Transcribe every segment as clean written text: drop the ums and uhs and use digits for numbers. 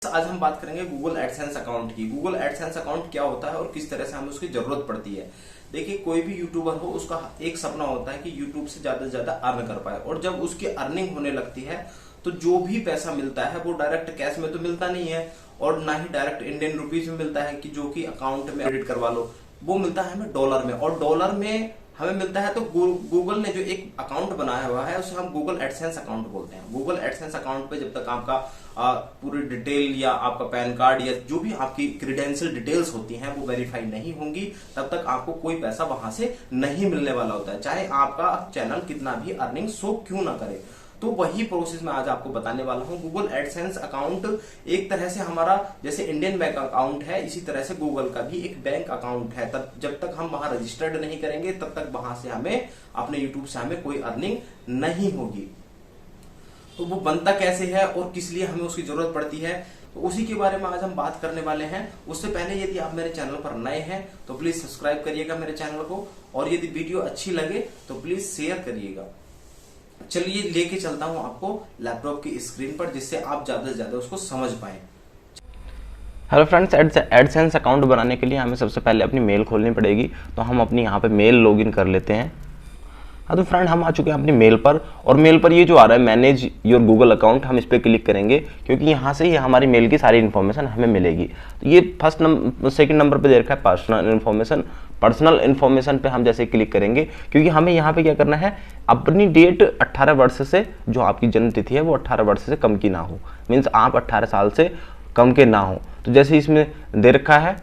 आज हम बात करेंगे गूगल एडसेंस अकाउंट की। गूगल एडसेंस अकाउंट क्या होता है और किस तरह से हमें उसकी जरूरत पड़ती है। देखिए, कोई भी यूट्यूबर हो उसका एक सपना होता है कि यूट्यूब से ज्यादा अर्न कर पाए, और जब उसकी अर्निंग होने लगती है तो जो भी पैसा मिलता है वो डायरेक्ट कैश में तो मिलता नहीं है, और ना ही डायरेक्ट इंडियन रुपीज में मिलता है कि जो कि अकाउंट में क्रेडिट करवा लो। वो मिलता है हमें डॉलर में, और डॉलर में हमें मिलता है तो गूगल ने जो एक अकाउंट बनाया हुआ है उसे हम गूगल एडसेंस अकाउंट बोलते हैं। गूगल एडसेंस अकाउंट पे जब तक आपका पूरी डिटेल या आपका पैन कार्ड या जो भी आपकी क्रेडेंशियल डिटेल्स होती हैं वो वेरीफाई नहीं होंगी, तब तक आपको कोई पैसा वहां से नहीं मिलने वाला होता है, चाहे आपका चैनल कितना भी अर्निंग शो क्यों ना करे। तो वही प्रोसेस मैं आज आपको बताने वाला हूं। गूगल एडसेंस अकाउंट एक तरह से हमारा जैसे इंडियन बैंक अकाउंट है, इसी तरह से गूगल का भी एक बैंक अकाउंट है। तब जब तक हम वहां रजिस्टर्ड नहीं करेंगे तब तक वहां से हमें अपने यूट्यूब से हमें कोई अर्निंग नहीं होगी। तो वो बनता कैसे है और किस लिए हमें उसकी जरूरत पड़ती है, तो उसी के बारे में आज हम बात करने वाले हैं। उससे पहले यदि आप मेरे चैनल पर नए हैं तो प्लीज सब्सक्राइब करिएगा मेरे चैनल को, और यदि वीडियो अच्छी लगे तो प्लीज शेयर करिएगा। चलिए लेके चलता हूं आपको लैपटॉप की स्क्रीन पर, जिससे आप ज्यादा से ज्यादा उसको समझ पाए। हेलो फ्रेंड्स, एडसेंस अकाउंट बनाने के लिए हमें सबसे पहले अपनी मेल खोलनी पड़ेगी। तो हम अपनी यहाँ पे मेल लॉगिन कर लेते हैं। हाँ तो फ्रेंड, हम आ चुके हैं अपनी मेल पर, और मेल पर ये जो आ रहा है मैनेज योर गूगल अकाउंट, हम इस पर क्लिक करेंगे क्योंकि यहाँ से ही हमारी मेल की सारी इन्फॉर्मेशन हमें मिलेगी। तो ये सेकंड नंबर पे दे रखा है पर्सनल इन्फॉर्मेशन पे हम जैसे क्लिक करेंगे, क्योंकि हमें यहाँ पे क्या करना है, अपनी डेट 18 वर्ष से, जो आपकी जन्म तिथि है वो 18 वर्ष से कम की ना हो, मीन्स आप 18 साल से कम के ना हो। तो जैसे इसमें दे रखा है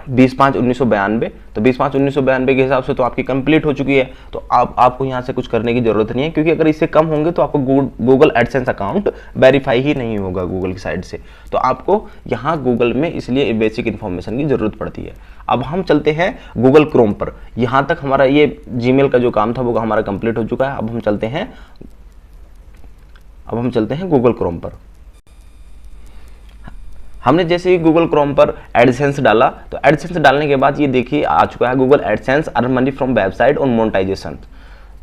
20/5/1992, तो 20/5/1992 के हिसाब से तो आपकी कंप्लीट हो चुकी है। तो आपको यहाँ से कुछ करने की जरूरत नहीं है, क्योंकि अगर इससे कम होंगे तो आपको गूगल एडसेंस अकाउंट वेरीफाई ही नहीं होगा गूगल की साइड से। तो आपको यहाँ गूगल में इसलिए बेसिक इन्फॉर्मेशन की जरूरत पड़ती है। अब हम चलते हैं गूगल क्रोम पर। यहाँ तक हमारा ये जीमेल का जो काम था वो हमारा कंप्लीट हो चुका है। अब हम चलते हैं गूगल क्रोम पर। हमने जैसे ही गूगल क्रोम पर एडसेंस डाला, तो एडसेंस डालने के बाद ये देखिए आ चुका है Google AdSense earn money from website और मोनेटाइजेशन।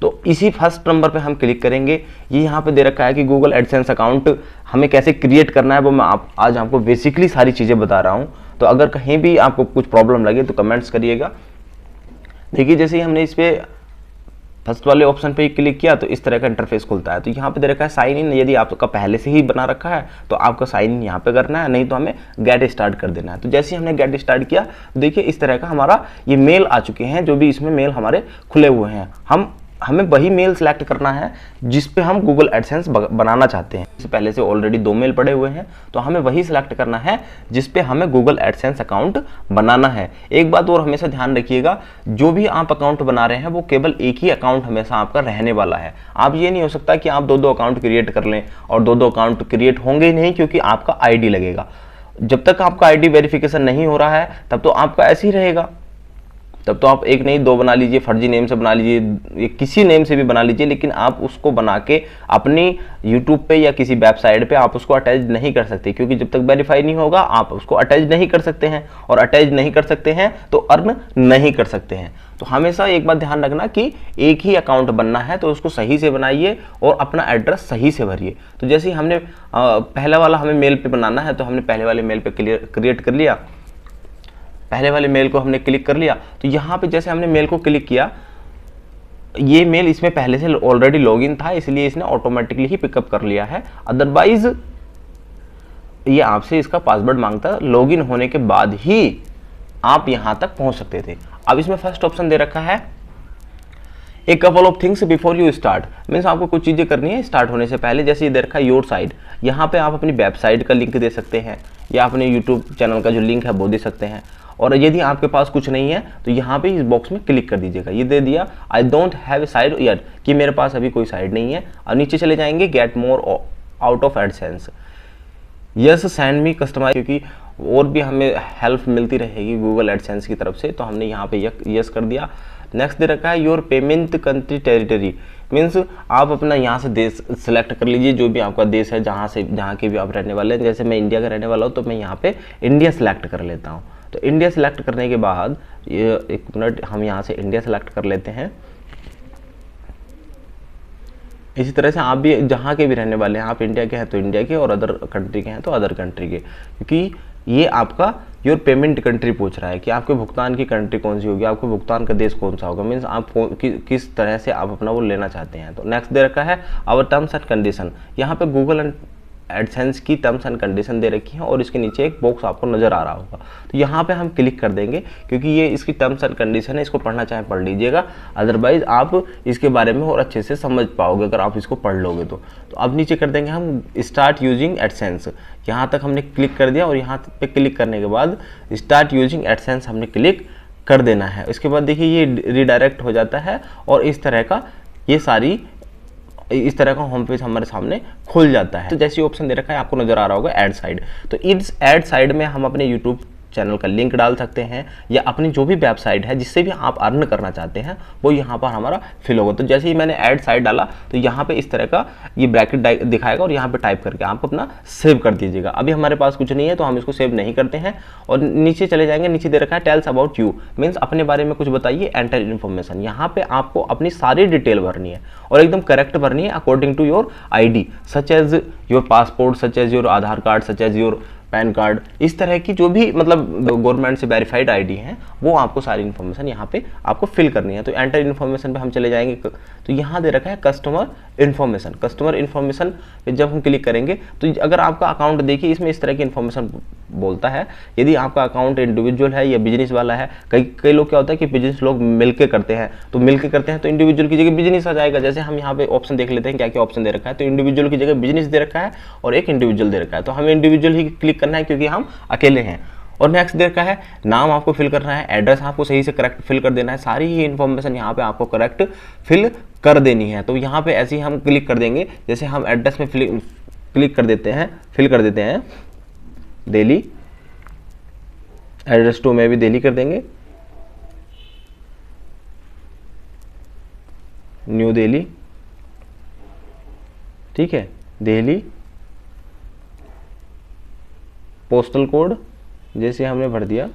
तो इसी फर्स्ट नंबर पे हम क्लिक करेंगे। ये यहाँ पे दे रखा है कि गूगल एडसेंस अकाउंट हमें कैसे क्रिएट करना है, वो मैं आज आपको बेसिकली सारी चीज़ें बता रहा हूँ। तो अगर कहीं भी आपको कुछ प्रॉब्लम लगे तो कमेंट्स करिएगा। देखिए, जैसे ही हमने इस पर फर्स्ट वाले ऑप्शन पे क्लिक किया तो इस तरह का इंटरफेस खुलता है। तो यहाँ पे दे रखा है साइन इन। यदि आपका पहले से ही बना रखा है तो आपका साइन इन यहाँ पे करना है, नहीं तो हमें गेट स्टार्ट कर देना है। तो जैसे ही हमने गेट स्टार्ट किया तो देखिए इस तरह का हमारा ये मेल आ चुके हैं, जो भी इसमें मेल हमारे खुले हुए हैं। हमें वही मेल सेलेक्ट करना है जिस पे हम गूगल एडसेंस बनाना चाहते हैं। इससे पहले से ऑलरेडी 2 मेल पड़े हुए हैं, तो हमें वही सिलेक्ट करना है जिस पे हमें गूगल एडसेंस अकाउंट बनाना है। एक बात और हमेशा ध्यान रखिएगा, जो भी आप अकाउंट बना रहे हैं वो केवल एक ही अकाउंट हमेशा आपका रहने वाला है। आप ये नहीं हो सकता कि आप 2 अकाउंट क्रिएट कर लें, और 2 अकाउंट क्रिएट होंगे ही नहीं, क्योंकि आपका आईडी लगेगा। जब तक आपका आईडी वेरिफिकेशन नहीं हो रहा है तब तो आपका ऐसे ही रहेगा। तब तो आप एक नहीं 2 बना लीजिए, फर्जी नेम से बना लीजिए, किसी नेम से भी बना लीजिए, लेकिन आप उसको बना के अपनी यूट्यूब पे या किसी वेबसाइट पे आप उसको अटैच नहीं कर सकते, क्योंकि जब तक वेरीफाई नहीं होगा आप उसको अटैच नहीं कर सकते हैं, और अटैच नहीं कर सकते हैं तो अर्न नहीं कर सकते हैं। तो हमेशा एक बात ध्यान रखना कि एक ही अकाउंट बनना है तो उसको सही से बनाइए और अपना एड्रेस सही से भरिए। तो जैसे हमने पहला वाला हमें मेल पे बनाना है, तो हमने पहले वाले मेल पे क्रिएट कर लिया, पहले वाले मेल को हमने क्लिक कर लिया। तो यहाँ पे जैसे हमने मेल को क्लिक किया, ये मेल इसमें पहले से ऑलरेडी लॉगिन था, इसलिए इसने ऑटोमेटिकली ही पिकअप कर लिया है। अदरवाइज ये आपसे इसका पासवर्ड मांगता है, लॉगिन होने के बाद ही आप यहाँ तक पहुँच सकते थे। अब इसमें फर्स्ट ऑप्शन दे रखा है a couple of things before you start, means आपको कुछ चीज़ें करनी है स्टार्ट होने से पहले। जैसे ये दे रखा है योर साइट, यहाँ पे आप अपनी वेबसाइट का लिंक दे सकते हैं, या अपने यूट्यूब चैनल का जो लिंक है वो दे सकते हैं। और यदि आपके पास कुछ नहीं है तो यहाँ पे इस बॉक्स में क्लिक कर दीजिएगा। ये दे दिया I don't have a site yet, कि मेरे पास अभी कोई साइट नहीं है। और नीचे चले जाएंगे get more out of AdSense, yes send me customize, क्योंकि और भी हमें हेल्प मिलती रहेगी गूगल एडसेंस की तरफ से, तो हमने यहाँ पे यस कर दिया। नेक्स्ट दे रखा है your payment country territory, means आप अपना यहाँ से देश सेलेक्ट कर लीजिए, जो भी आपका देश है, जहाँ के भी आप रहने वाले हैं। जैसे मैं इंडिया का रहने वाला हूँ तो मैं यहाँ पे इंडिया सेलेक्ट कर लेता हूँ। तो इंडिया सेलेक्ट करने के बाद ये 1 मिनट हम यहाँ से इंडिया सेलेक्ट कर लेते हैं। इसी तरह से आप भी जहाँ के भी रहने वाले हैं, आप इंडिया के हैं तो इंडिया के, और अदर कंट्री के हैं तो अदर कंट्री के, क्योंकि ये आपका योर पेमेंट कंट्री पूछ रहा है कि आपके भुगतान की कंट्री कौन सी होगी, आपके भुगतान का देश कौन सा होगा, मीन्स आप किस तरह से आप अपना वो लेना चाहते हैं। तो नेक्स्ट दे रखा है आवर टर्म्स एंड कंडीशन। यहाँ पे गूगल एंड एडसेंस की टर्म्स एंड कंडीशन दे रखी है और इसके नीचे एक बॉक्स आपको नजर आ रहा होगा, तो यहाँ पे हम क्लिक कर देंगे, क्योंकि ये इसकी टर्म्स एंड कंडीशन है, इसको पढ़ना चाहे पढ़ लीजिएगा, अदरवाइज आप इसके बारे में और अच्छे से समझ पाओगे अगर आप इसको पढ़ लोगे तो अब नीचे कर देंगे हम स्टार्ट यूजिंग एडसेंस। यहाँ तक हमने क्लिक कर दिया और यहाँ पे क्लिक करने के बाद स्टार्ट यूजिंग एडसेंस हमने क्लिक कर देना है। इसके बाद देखिए ये रिडायरेक्ट हो जाता है और इस तरह का होम पेज हमारे सामने खुल जाता है। तो जैसे ऑप्शन दे रखा है आपको नजर आ रहा होगा ऐड साइड, तो इस ऐड साइड में हम अपने यूट्यूब चैनल का लिंक डाल सकते हैं या अपनी जो भी वेबसाइट है जिससे भी आप अर्न करना चाहते हैं वो यहाँ पर हमारा फिल होगा। तो जैसे ही मैंने ऐड साइड डाला तो यहाँ पे इस तरह का ये ब्रैकेट दिखाएगा और यहाँ पे टाइप करके आप अपना सेव कर दीजिएगा। अभी हमारे पास कुछ नहीं है तो हम इसको सेव नहीं करते हैं और नीचे चले जाएंगे। नीचे दे रखा है टेल्स अबाउट यू, मीन्स अपने बारे में कुछ बताइए, एंटर इन्फॉर्मेशन। यहाँ पे आपको अपनी सारी डिटेल भरनी है और एकदम करेक्ट भरनी है according to your ID, such as your passport, such as your Aadhaar card, such as your PAN card, इस तरह की जो भी मतलब गवर्नमेंट से वेरीफाइड ID है वो आपको सारी इन्फॉर्मेशन यहाँ पे आपको फिल करनी है। तो एंटर इन्फॉर्मेशन पे हम चले जाएंगे, तो यहाँ दे रखा है कस्टमर इन्फॉर्मेशन। कस्टमर इन्फॉर्मेशन पे जब हम क्लिक करेंगे तो अगर आपका अकाउंट देखिए इसमें इस तरह की इन्फॉर्मेशन बोलता है, यदि आपका अकाउंट इंडिविजुअल है या बिजनेस वाला है। कई लोग क्या होता है कि बिजनेस लोग मिलके करते हैं, तो इंडिविजुअल की जगह बिजनेस आ जाएगा। जैसे हम यहाँ पे ऑप्शन देख लेते हैं क्या क्या ऑप्शन दे रखा है, तो इंडिविजुअल की जगह बिजनेस दे रखा है और एक इंडिविजुअल दे रखा है, तो हमें इंडिविजुअल ही क्लिक करना है क्योंकि हम अकेले हैं। और नेक्स्ट दे रखा है नाम आपको फिल करना है, एड्रेस आपको सही से करेक्ट फिल कर देना है, सारी ही इन्फॉर्मेशन यहाँ पे आपको करेक्ट फिल कर देनी है। तो यहाँ पे ऐसे ही हम क्लिक कर देंगे, जैसे हम एड्रेस में क्लिक कर देते हैं, फिल कर देते हैं दिल्ली, एड्रेस टू में भी दिल्ली कर देंगे, न्यू दिल्ली, ठीक है, दिल्ली, पोस्टल कोड जैसे हमने भर दिया,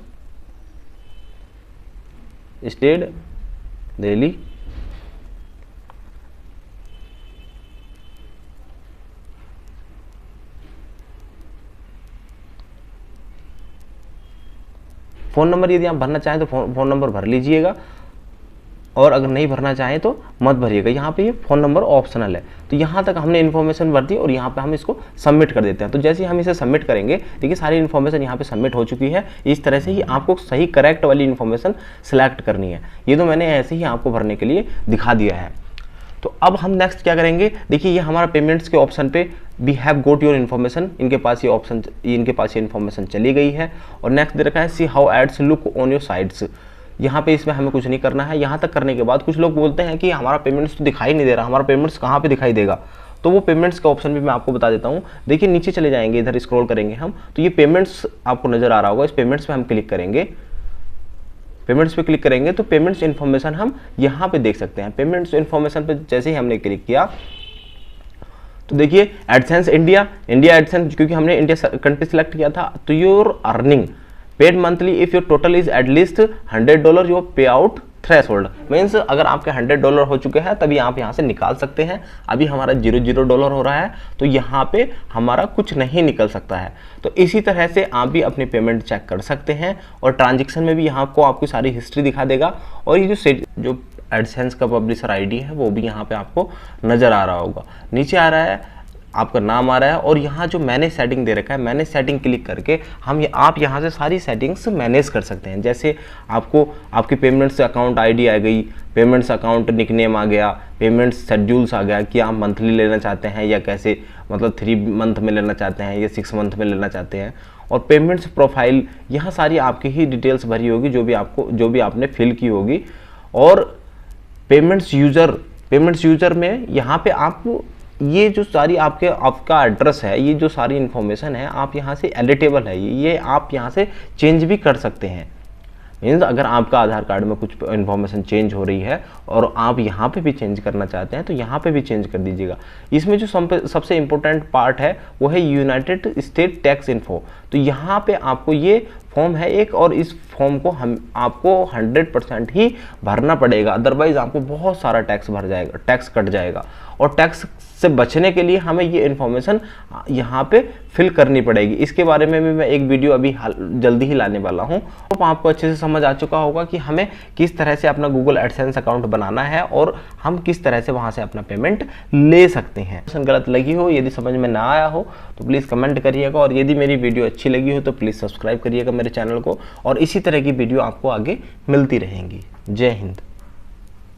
स्टेट दिल्ली, फ़ोन नंबर यदि आप भरना चाहें तो फ़ोन नंबर भर लीजिएगा और अगर नहीं भरना चाहें तो मत भरिएगा। यहाँ पे ये फ़ोन नंबर ऑप्शनल है। तो यहाँ तक हमने इन्फॉर्मेशन भर दी और यहाँ पे हम इसको सबमिट कर देते हैं। तो जैसे ही हम इसे सबमिट करेंगे, देखिए सारी इन्फॉर्मेशन यहाँ पे सबमिट हो चुकी है। इस तरह से ही आपको सही करेक्ट वाली इन्फॉर्मेशन सिलेक्ट करनी है। ये तो मैंने ऐसे ही आपको भरने के लिए दिखा दिया है। तो अब हम नेक्स्ट क्या करेंगे, देखिए ये हमारा पेमेंट्स के ऑप्शन पे we have got your information, इनके पास ये इन्फॉर्मेशन चली गई है। और नेक्स्ट दे रखा है see how ads look on your sites. यहाँ पे इसमें हमें कुछ नहीं करना है। यहाँ तक करने के बाद कुछ लोग बोलते हैं कि हमारा पेमेंट्स तो दिखाई नहीं दे रहा, हमारा पेमेंट्स कहाँ पे दिखाई देगा, तो वो पेमेंट्स का ऑप्शन भी मैं आपको बता देता हूँ। देखिए नीचे चले जाएंगे, इधर स्क्रॉल करेंगे हम, तो ये पेमेंट्स आपको नजर आ रहा होगा, इस पेमेंट्स पे हम क्लिक करेंगे। पेमेंट्स पे क्लिक करेंगे तो पेमेंट्स इन्फॉर्मेशन हम यहाँ पे देख सकते हैं। पेमेंट्स इन्फॉर्मेशन पे जैसे ही हमने क्लिक किया तो देखिए एडसेंस इंडिया एडसेंस, क्योंकि हमने इंडिया कंट्री सिलेक्ट किया था। तो your earning paid monthly if your total is at least $100 your पे आउट थ्रेशोल्ड, मीन्स अगर आपके $100 हो चुके हैं तभी आप यहाँ से निकाल सकते हैं। अभी हमारा $0 हो रहा है तो यहाँ पे हमारा कुछ नहीं निकल सकता है। तो इसी तरह से आप भी अपनी पेमेंट चेक कर सकते हैं और ट्रांजेक्शन में भी यहाँ को आपकी सारी हिस्ट्री दिखा देगा। और ये जो एडसेंस का पब्लिशर ID है वो भी यहाँ पे आपको नजर आ रहा होगा। नीचे आ रहा है आपका नाम आ रहा है और यहाँ जो मैनेज सेटिंग दे रखा है, मैनेज सेटिंग क्लिक करके आप यहाँ से सारी सेटिंग्स मैनेज कर सकते हैं। जैसे आपको आपकी पेमेंट्स अकाउंट ID आ गई, पेमेंट्स अकाउंट निकनेम आ गया, पेमेंट्स शेड्यूल्स आ गया कि आप मंथली लेना चाहते हैं या कैसे, मतलब 3 मंथ में लेना चाहते हैं या 6 मंथ में लेना चाहते हैं। और पेमेंट्स प्रोफाइल, यहाँ सारी आपकी ही डिटेल्स भरी होगी जो भी आपने फिल की होगी। और पेमेंट्स यूज़र में यहाँ पे आप ये जो सारी आपका एड्रेस है, ये जो सारी इन्फॉर्मेशन है आप यहाँ से एडिटेबल है, ये आप यहाँ से चेंज भी कर सकते हैं। मीन्स अगर आपका आधार कार्ड में कुछ इन्फॉर्मेशन चेंज हो रही है और आप यहाँ पे भी चेंज करना चाहते हैं तो यहाँ पे भी चेंज कर दीजिएगा। इसमें जो सबसे इम्पोर्टेंट पार्ट है वो है यूनाइटेड स्टेट टैक्स इन्फो। तो यहाँ पे आपको ये फॉर्म है एक, और इस फॉर्म को आपको 100% ही भरना पड़ेगा, अदरवाइज आपको बहुत सारा टैक्स कट जाएगा। और टैक्स से बचने के लिए हमें ये इन्फॉर्मेशन यहाँ पे फिल करनी पड़ेगी। इसके बारे में भी मैं एक वीडियो अभी जल्दी ही लाने वाला हूँ। तो आपको अच्छे से समझ आ चुका होगा कि हमें किस तरह से अपना गूगल एडसेंस अकाउंट बनाना है और हम किस तरह से वहाँ से अपना पेमेंट ले सकते हैं। गलत लगी हो, यदि समझ में ना आया हो तो प्लीज़ कमेंट करिएगा, और यदि मेरी वीडियो अच्छी लगी हो तो प्लीज़ सब्सक्राइब करिएगा मेरे चैनल को, और इसी तरह की वीडियो आपको आगे मिलती रहेंगी। जय हिंद।